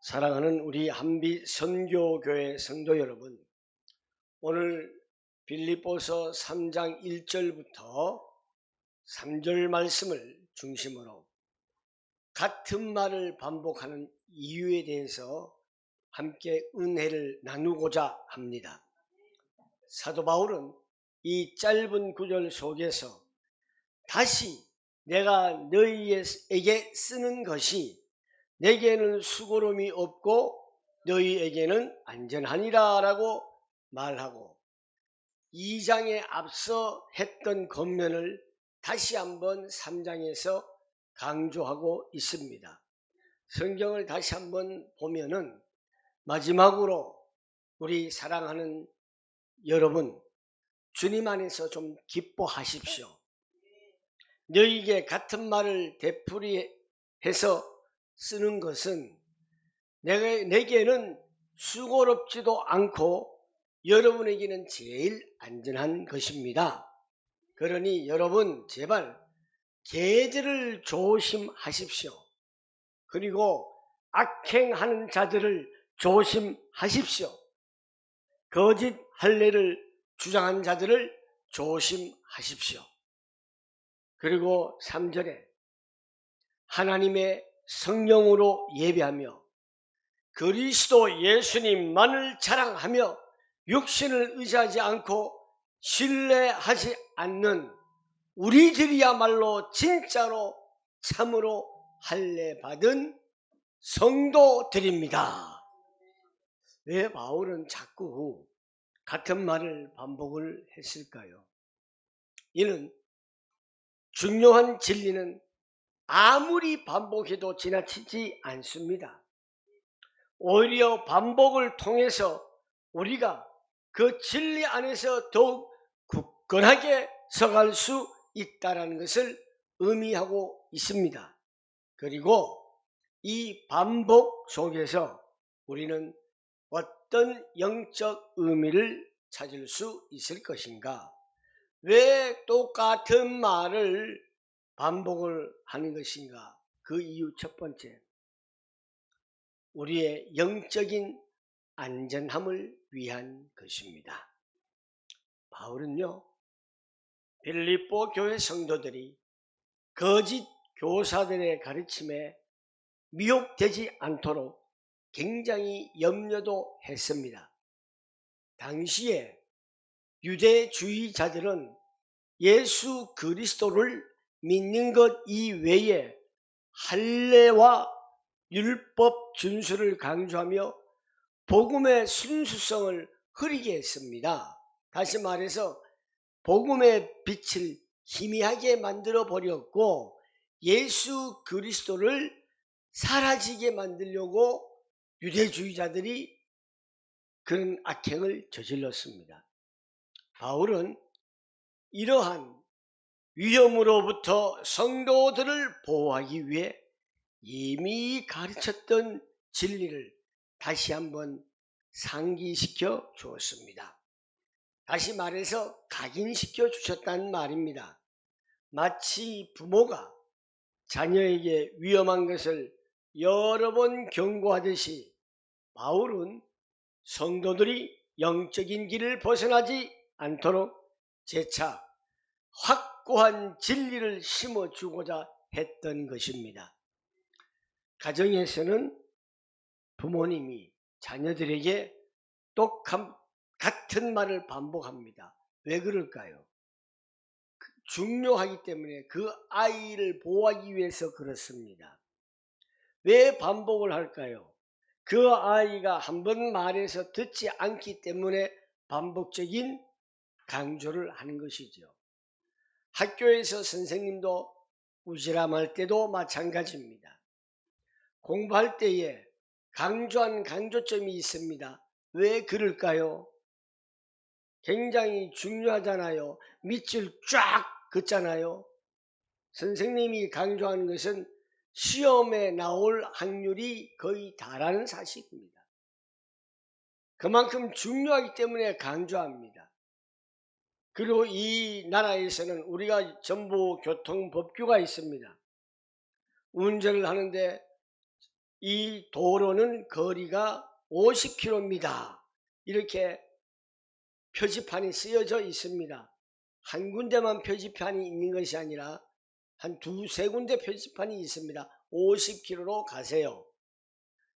사랑하는 우리 한빛 선교교회 성도 여러분, 오늘 빌립보서 3장 1절부터 3절 말씀을 중심으로 같은 말을 반복하는 이유에 대해서 함께 은혜를 나누고자 합니다. 사도 바울은 이 짧은 구절 속에서 다시 내가 너희에게 쓰는 것이 내게는 수고로움이 없고 너희에게는 안전하니라 라고 말하고 2장에 앞서 했던 권면을 다시 한번 3장에서 강조하고 있습니다. 성경을 다시 한번 보면은 마지막으로 우리 사랑하는 여러분, 주님 안에서 좀 기뻐하십시오. 너희에게 같은 말을 되풀이해서 쓰는 것은 내게는 수고롭지도 않고 여러분에게는 제일 안전한 것입니다. 그러니 여러분 제발 계제를 조심하십시오. 그리고 악행하는 자들을 조심하십시오. 거짓 할례를 주장한 자들을 조심하십시오. 그리고 3절에 하나님의 성령으로 예배하며 그리스도 예수님만을 자랑하며 육신을 의지하지 않고 신뢰하지 않는 우리들이야말로 진짜로 참으로 할례 받은 성도들입니다. 왜 바울은 자꾸 같은 말을 반복을 했을까요? 이는 중요한 진리는 아무리 반복해도 지나치지 않습니다. 오히려 반복을 통해서 우리가 그 진리 안에서 더욱 굳건하게 서갈 수 있다는 것을 의미하고 있습니다. 그리고 이 반복 속에서 우리는 어떤 영적 의미를 찾을 수 있을 것인가? 왜 똑같은 말을 반복을 하는 것인가? 그 이유 첫 번째, 우리의 영적인 안전함을 위한 것입니다. 바울은요, 빌립보 교회 성도들이 거짓 교사들의 가르침에 미혹되지 않도록 굉장히 염려도 했습니다. 당시에 유대주의자들은 예수 그리스도를 믿는 것 이외에 할례와 율법 준수를 강조하며 복음의 순수성을 흐리게 했습니다. 다시 말해서 복음의 빛을 희미하게 만들어 버렸고 예수 그리스도를 사라지게 만들려고 유대주의자들이 그런 악행을 저질렀습니다. 바울은 이러한 위험으로부터 성도들을 보호하기 위해 이미 가르쳤던 진리를 다시 한번 상기시켜 주었습니다. 다시 말해서 각인시켜 주셨다는 말입니다. 마치 부모가 자녀에게 위험한 것을 여러 번 경고하듯이 바울은 성도들이 영적인 길을 벗어나지 않도록 재차 확고한 진리를 심어주고자 했던 것입니다. 가정에서는 부모님이 자녀들에게 같은 말을 반복합니다. 왜 그럴까요? 중요하기 때문에 그 아이를 보호하기 위해서 그렇습니다. 왜 반복을 할까요? 그 아이가 한 번 말해서 듣지 않기 때문에 반복적인 강조를 하는 것이죠. 학교에서 선생님도 우지람할 때도 마찬가지입니다. 공부할 때에 강조한 강조점이 있습니다. 왜 그럴까요? 굉장히 중요하잖아요. 밑줄 쫙 긋잖아요. 선생님이 강조하는 것은 시험에 나올 확률이 거의 다라는 사실입니다. 그만큼 중요하기 때문에 강조합니다. 그리고 이 나라에서는 우리가 정보교통법규가 있습니다. 운전을 하는데 이 도로는 거리가 50km입니다. 이렇게 표지판이 쓰여져 있습니다. 한 군데만 표지판이 있는 것이 아니라 한 두세 군데 표지판이 있습니다. 50km로 가세요.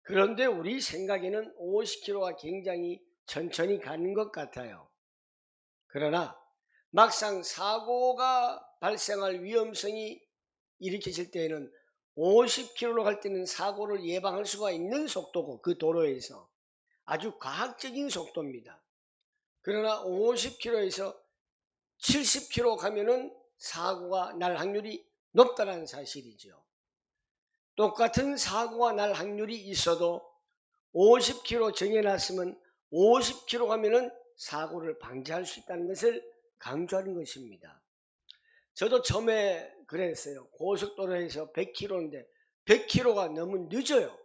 그런데 우리 생각에는 50km가 굉장히 천천히 가는 것 같아요. 그러나 막상 사고가 발생할 위험성이 일으켜질 때에는 50km로 갈 때는 사고를 예방할 수가 있는 속도고, 그 도로에서 아주 과학적인 속도입니다. 그러나 50km에서 70km 가면은 사고가 날 확률이 높다는 사실이죠. 똑같은 사고가 날 확률이 있어도 50km 정해놨으면 50km 가면은 사고를 방지할 수 있다는 것을 강조하는 것입니다. 저도 처음에 그랬어요. 고속도로에서 100km인데 100km가 너무 늦어요.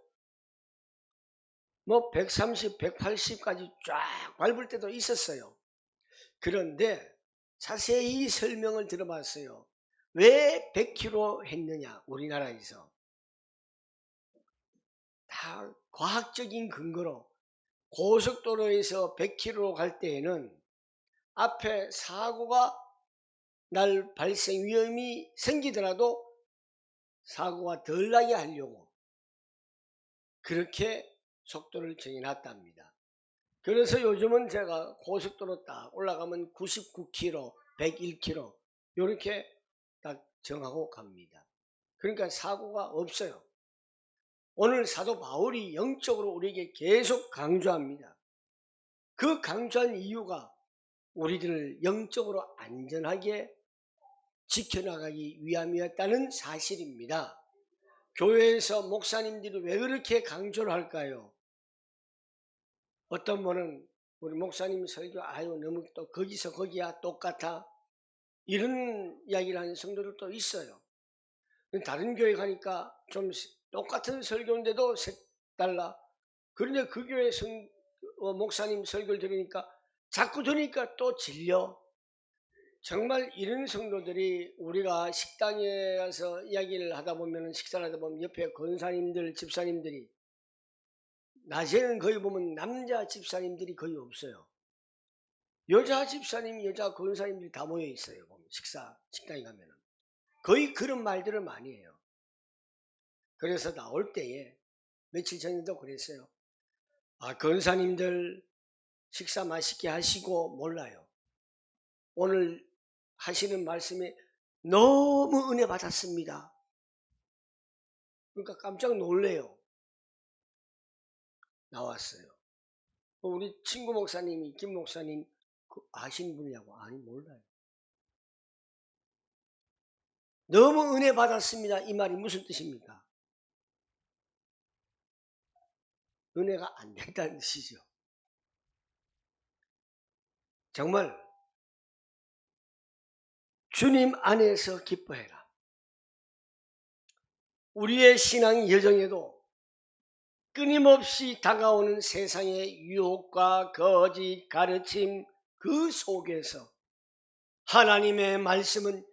뭐 130, 180까지 쫙 밟을 때도 있었어요. 그런데 자세히 설명을 들어봤어요. 왜 100km 했느냐, 우리나라에서. 다 과학적인 근거로 고속도로에서 100km로 갈 때에는 앞에 사고가 날 발생 위험이 생기더라도 사고가 덜 나게 하려고 그렇게 속도를 정해놨답니다. 그래서 요즘은 제가 고속도로 딱 올라가면 99km, 101km 이렇게 딱 정하고 갑니다. 그러니까 사고가 없어요. 오늘 사도 바울이 영적으로 우리에게 계속 강조합니다. 그 강조한 이유가 우리들을 영적으로 안전하게 지켜나가기 위함이었다는 사실입니다. 교회에서 목사님들이 왜 그렇게 강조를 할까요? 어떤 분은 우리 목사님 설교 아유 너무 또 거기서 거기야 똑같아 이런 이야기를 하는 성도들도 있어요. 다른 교회 가니까 좀 똑같은 설교인데도 색달라. 그런데 그 교회 목사님 설교를 들으니까 자꾸 들으니까 또 질려. 정말 이런 성도들이 우리가 식당에 가서 이야기를 하다 보면, 식사를 하다 보면 옆에 권사님들, 집사님들이, 낮에는 거의 보면 남자 집사님들이 거의 없어요. 여자 집사님, 여자 권사님들이 다 모여 있어요. 보면 식당에 가면은 거의 그런 말들을 많이 해요. 그래서 나올 때에 며칠 전에도 그랬어요. 아, 권사님들 식사 맛있게 하시고 몰라요. 오늘 하시는 말씀에 너무 은혜 받았습니다. 그러니까 깜짝 놀래요. 나왔어요. 우리 친구 목사님이, 김 목사님 아시는 분이냐고. 아니 몰라요. 너무 은혜 받았습니다. 이 말이 무슨 뜻입니까? 은혜가 안 된다는 뜻이죠. 정말 주님 안에서 기뻐해라. 우리의 신앙 여정에도 끊임없이 다가오는 세상의 유혹과 거짓 가르침 그 속에서 하나님의 말씀은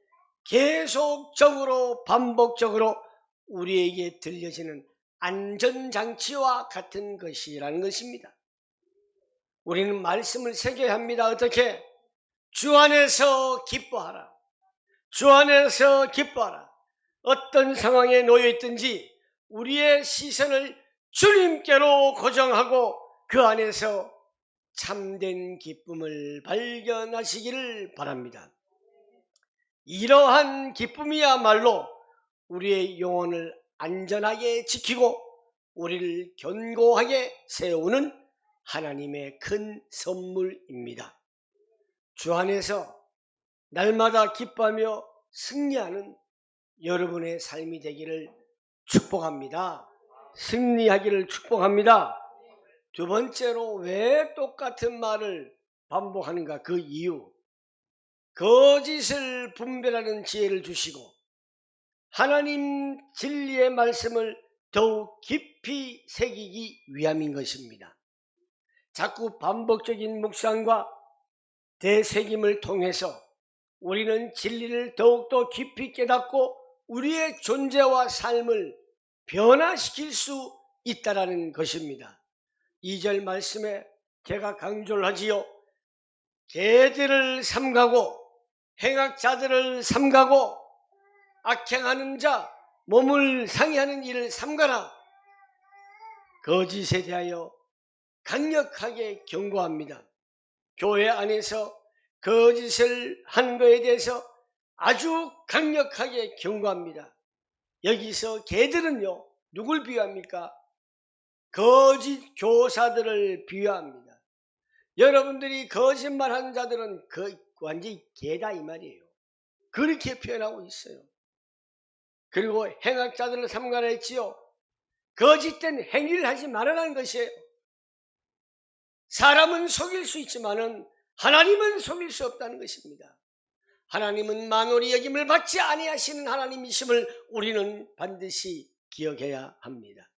계속적으로 반복적으로 우리에게 들려지는 안전장치와 같은 것이라는 것입니다. 우리는 말씀을 새겨야 합니다. 어떻게? 주 안에서 기뻐하라. 주 안에서 기뻐하라. 어떤 상황에 놓여 있든지 우리의 시선을 주님께로 고정하고 그 안에서 참된 기쁨을 발견하시기를 바랍니다. 이러한 기쁨이야말로 우리의 영혼을 안전하게 지키고 우리를 견고하게 세우는 하나님의 큰 선물입니다. 주 안에서 날마다 기뻐하며 승리하는 여러분의 삶이 되기를 축복합니다. 승리하기를 축복합니다. 두 번째로 왜 똑같은 말을 반복하는가? 그 이유. 거짓을 분별하는 지혜를 주시고 하나님 진리의 말씀을 더욱 깊이 새기기 위함인 것입니다. 자꾸 반복적인 묵상과 되새김을 통해서 우리는 진리를 더욱더 깊이 깨닫고 우리의 존재와 삶을 변화시킬 수 있다라는 것입니다. 2절 말씀에 제가 강조를 하지요. 개들을 삼가고 행악자들을 삼가고 악행하는 자, 몸을 상해하는 일을 삼가라. 거짓에 대하여 강력하게 경고합니다. 교회 안에서 거짓을 한 것에 대해서 아주 강력하게 경고합니다. 여기서 개들은요, 누굴 비유합니까? 거짓 교사들을 비유합니다. 여러분들이 거짓말하는 자들은 완전히 개다 이 말이에요. 그렇게 표현하고 있어요. 그리고 행악자들을 삼가라 했지요. 거짓된 행위를 하지 말아라는 것이에요. 사람은 속일 수 있지만은 하나님은 속일 수 없다는 것입니다. 하나님은 만홀히 여김을 받지 아니하시는 하나님이심을 우리는 반드시 기억해야 합니다.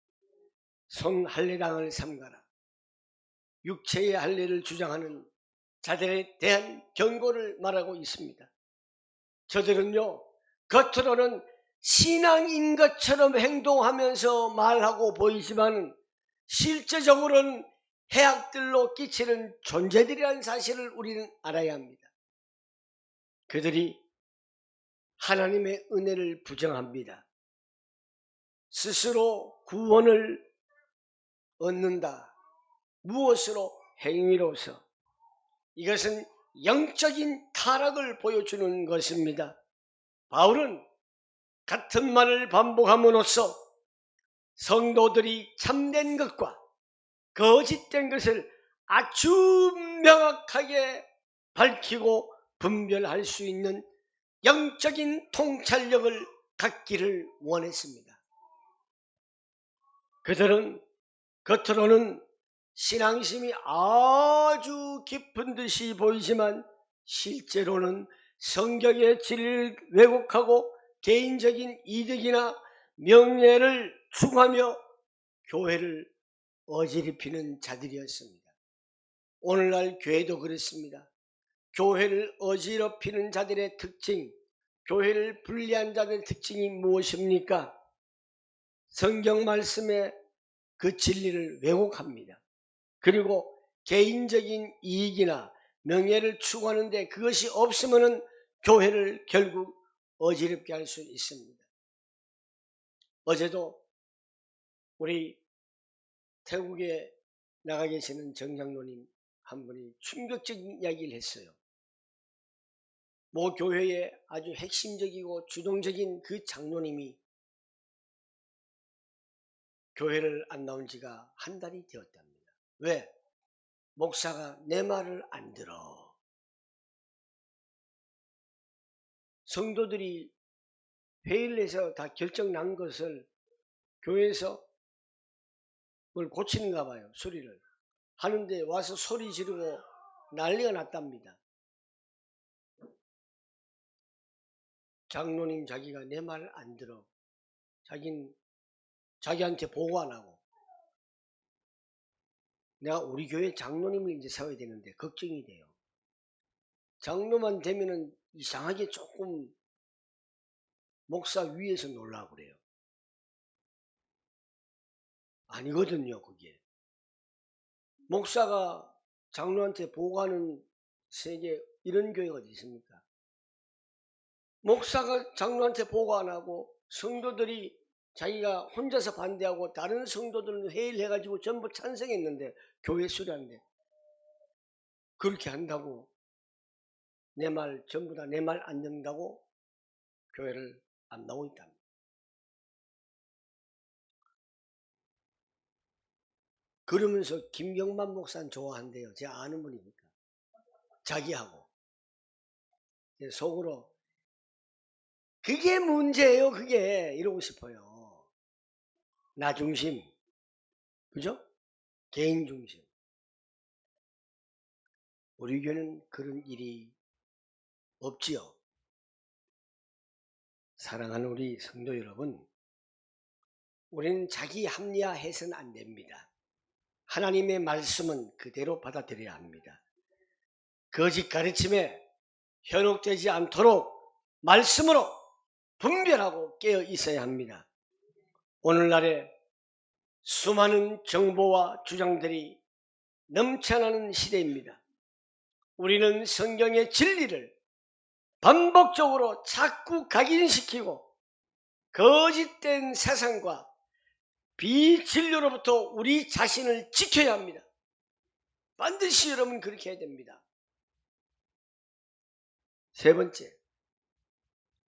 손할례당을 삼가라. 육체의 할례를 주장하는 자들에 대한 경고를 말하고 있습니다. 저들은요, 겉으로는 신앙인 것처럼 행동하면서 말하고 보이지만 실제적으로는 해악들로 끼치는 존재들이라는 사실을 우리는 알아야 합니다. 그들이 하나님의 은혜를 부정합니다. 스스로 구원을 얻는다. 무엇으로? 행위로서. 이것은 영적인 타락을 보여주는 것입니다. 바울은 같은 말을 반복함으로써 성도들이 참된 것과 거짓된 것을 아주 명확하게 밝히고 분별할 수 있는 영적인 통찰력을 갖기를 원했습니다. 그들은 겉으로는 신앙심이 아주 깊은 듯이 보이지만 실제로는 성경의 진리를 왜곡하고 개인적인 이득이나 명예를 추구하며 교회를 어지럽히는 자들이었습니다. 오늘날 교회도 그렇습니다. 교회를 어지럽히는 자들의 특징, 교회를 분리한 자들의 특징이 무엇입니까? 성경 말씀에 그 진리를 왜곡합니다. 그리고 개인적인 이익이나 명예를 추구하는데 그것이 없으면 교회를 결국 어지럽게 할 수 있습니다. 어제도 우리 태국에 나가 계시는 정장로님 한 분이 충격적인 이야기를 했어요. 모 교회의 아주 핵심적이고 주동적인 그 장로님이 교회를 안 나온 지가 한 달이 되었답니다. 왜? 목사가 내 말을 안 들어. 성도들이 회의를 해서 다 결정 난 것을 교회에서 뭘 고치는가 봐요. 소리를 하는데 와서 소리 지르고 난리가 났답니다. 장로님 자기가 내 말을 안 들어. 자기한테 보고 안 하고. 내가 우리 교회 장로님을 이제 세워야 되는데 걱정이 돼요. 장로만 되면은 이상하게 조금 목사 위에서 놀라고 그래요. 아니거든요, 그게. 목사가 장로한테 보고하는 세계 이런 교회가 어디 있습니까? 목사가 장로한테 보고 안 하고 성도들이 자기가 혼자서 반대하고 다른 성도들은 회의를 해가지고 전부 찬성했는데 교회 수련인데 그렇게 한다고 내 말 전부 다 내 말 안 듣는다고 교회를 안 나오고 있답니다. 그러면서 김경만 목사는 좋아한대요. 제가 아는 분이니까. 자기하고. 속으로 그게 문제예요. 그게 이러고 싶어요. 나 중심. 그죠? 개인 중심. 우리 교회는 그런 일이 없지요. 사랑하는 우리 성도 여러분, 우리는 자기 합리화해서는 안 됩니다. 하나님의 말씀은 그대로 받아들여야 합니다. 거짓 가르침에 현혹되지 않도록 말씀으로 분별하고 깨어 있어야 합니다. 오늘날에 수많은 정보와 주장들이 넘쳐나는 시대입니다. 우리는 성경의 진리를 반복적으로 자꾸 각인시키고 거짓된 세상과 비진리로부터 우리 자신을 지켜야 합니다. 반드시 여러분 그렇게 해야 됩니다. 세 번째,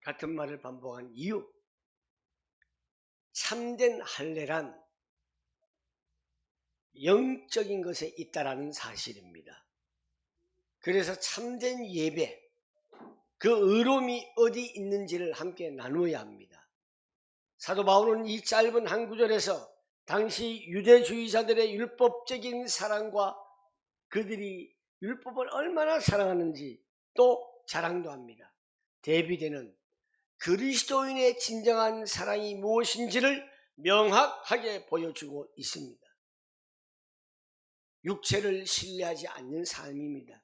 같은 말을 반복한 이유. 참된 할례란 영적인 것에 있다라는 사실입니다. 그래서 참된 예배, 그 의로움이 어디 있는지를 함께 나누어야 합니다. 사도 바울은 이 짧은 한 구절에서 당시 유대주의자들의 율법적인 사랑과 그들이 율법을 얼마나 사랑하는지 또 자랑도 합니다. 대비되는 그리스도인의 진정한 사랑이 무엇인지를 명확하게 보여주고 있습니다. 육체를 신뢰하지 않는 삶입니다.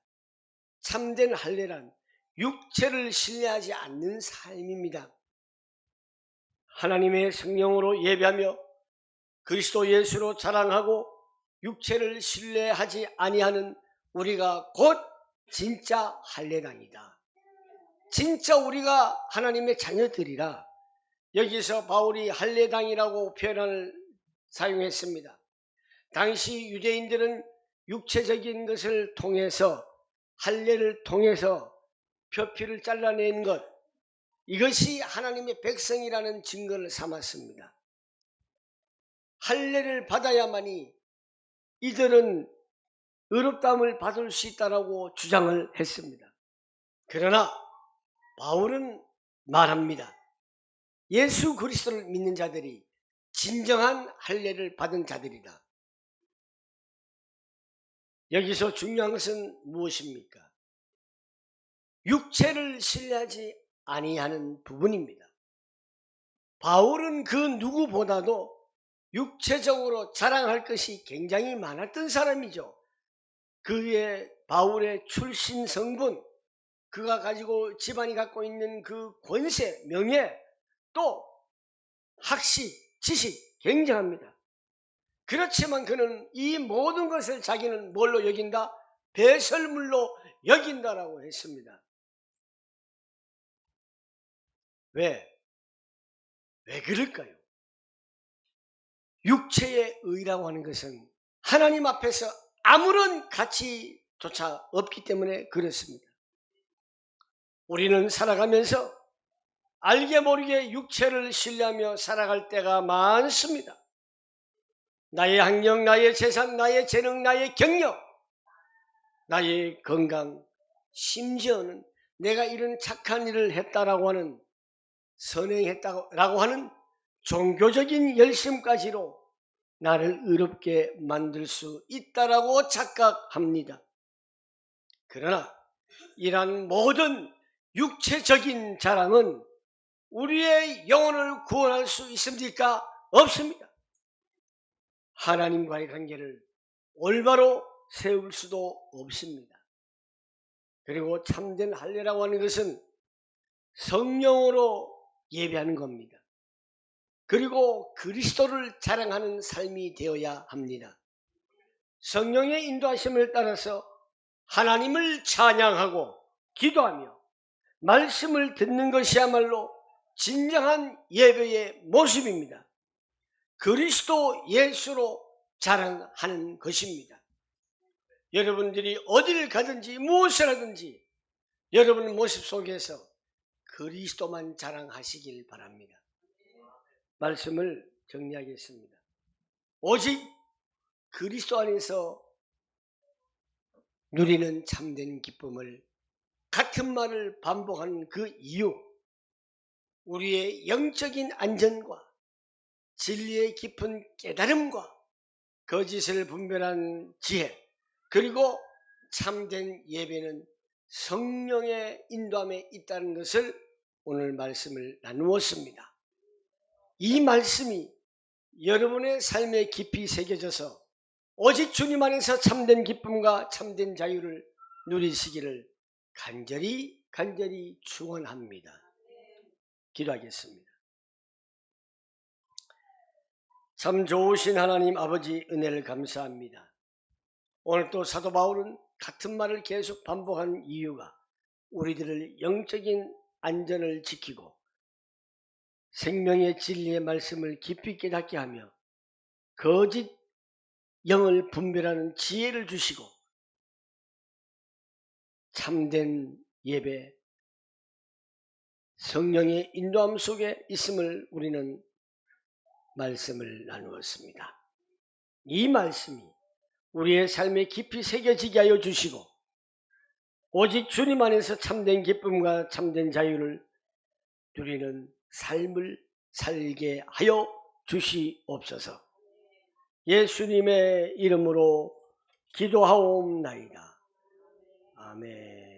참된 할례란 육체를 신뢰하지 않는 삶입니다. 하나님의 성령으로 예배하며 그리스도 예수로 자랑하고 육체를 신뢰하지 아니하는 우리가 곧 진짜 할례당이다. 진짜 우리가 하나님의 자녀들이라. 여기서 바울이 할례당이라고 표현을 사용했습니다. 당시 유대인들은 육체적인 것을 통해서 할례를 통해서 표피를 잘라낸 것, 이것이 하나님의 백성이라는 증거를 삼았습니다. 할례를 받아야만이 이들은 의롭다함을 받을 수 있다라고 주장을 했습니다. 그러나 바울은 말합니다. 예수 그리스도를 믿는 자들이 진정한 할례를 받은 자들이다. 여기서 중요한 것은 무엇입니까? 육체를 신뢰하지 아니하는 부분입니다. 바울은 그 누구보다도 육체적으로 자랑할 것이 굉장히 많았던 사람이죠. 그의 바울의 출신 성분, 그가 가지고 집안이 갖고 있는 그 권세, 명예, 또 학식, 지식 굉장합니다. 그렇지만 그는 이 모든 것을 자기는 뭘로 여긴다? 배설물로 여긴다라고 했습니다. 왜 그럴까요? 육체의 의라고 하는 것은 하나님 앞에서 아무런 가치조차 없기 때문에 그렇습니다. 우리는 살아가면서 알게 모르게 육체를 신뢰하며 살아갈 때가 많습니다. 나의 학력, 나의 재산, 나의 재능, 나의 경력, 나의 건강, 심지어는 내가 이런 착한 일을 했다라고 하는, 선행했다라고 하는 종교적인 열심까지로 나를 의롭게 만들 수 있다라고 착각합니다. 그러나 이러한 모든 육체적인 자랑은 우리의 영혼을 구원할 수 있습니까? 없습니다. 하나님과의 관계를 올바로 세울 수도 없습니다. 그리고 참된 할례라고 하는 것은 성령으로 예배하는 겁니다. 그리고 그리스도를 자랑하는 삶이 되어야 합니다. 성령의 인도하심을 따라서 하나님을 찬양하고 기도하며 말씀을 듣는 것이야말로 진정한 예배의 모습입니다. 그리스도 예수로 자랑하는 것입니다. 여러분들이 어디를 가든지 무엇을 하든지 여러분 모습 속에서 그리스도만 자랑하시길 바랍니다. 말씀을 정리하겠습니다. 오직 그리스도 안에서 누리는 참된 기쁨을 같은 말을 반복하는 그 이유, 우리의 영적인 안전과 진리의 깊은 깨달음과 거짓을 분별한 지혜, 그리고 참된 예배는 성령의 인도함에 있다는 것을 오늘 말씀을 나누었습니다. 이 말씀이 여러분의 삶에 깊이 새겨져서 오직 주님 안에서 참된 기쁨과 참된 자유를 누리시기를 간절히 축원합니다. 기도하겠습니다. 참 좋으신 하나님 아버지 은혜를 감사합니다. 오늘 또 사도 바울은 같은 말을 계속 반복한 이유가 우리들을 영적인 안전을 지키고 생명의 진리의 말씀을 깊이 깨닫게 하며 거짓 영을 분별하는 지혜를 주시고 참된 예배, 성령의 인도함 속에 있음을 우리는 말씀을 나누었습니다. 이 말씀이 우리의 삶에 깊이 새겨지게 하여 주시고 오직 주님 안에서 참된 기쁨과 참된 자유를 누리는 삶을 살게 하여 주시옵소서. 예수님의 이름으로 기도하옵나이다. 아멘.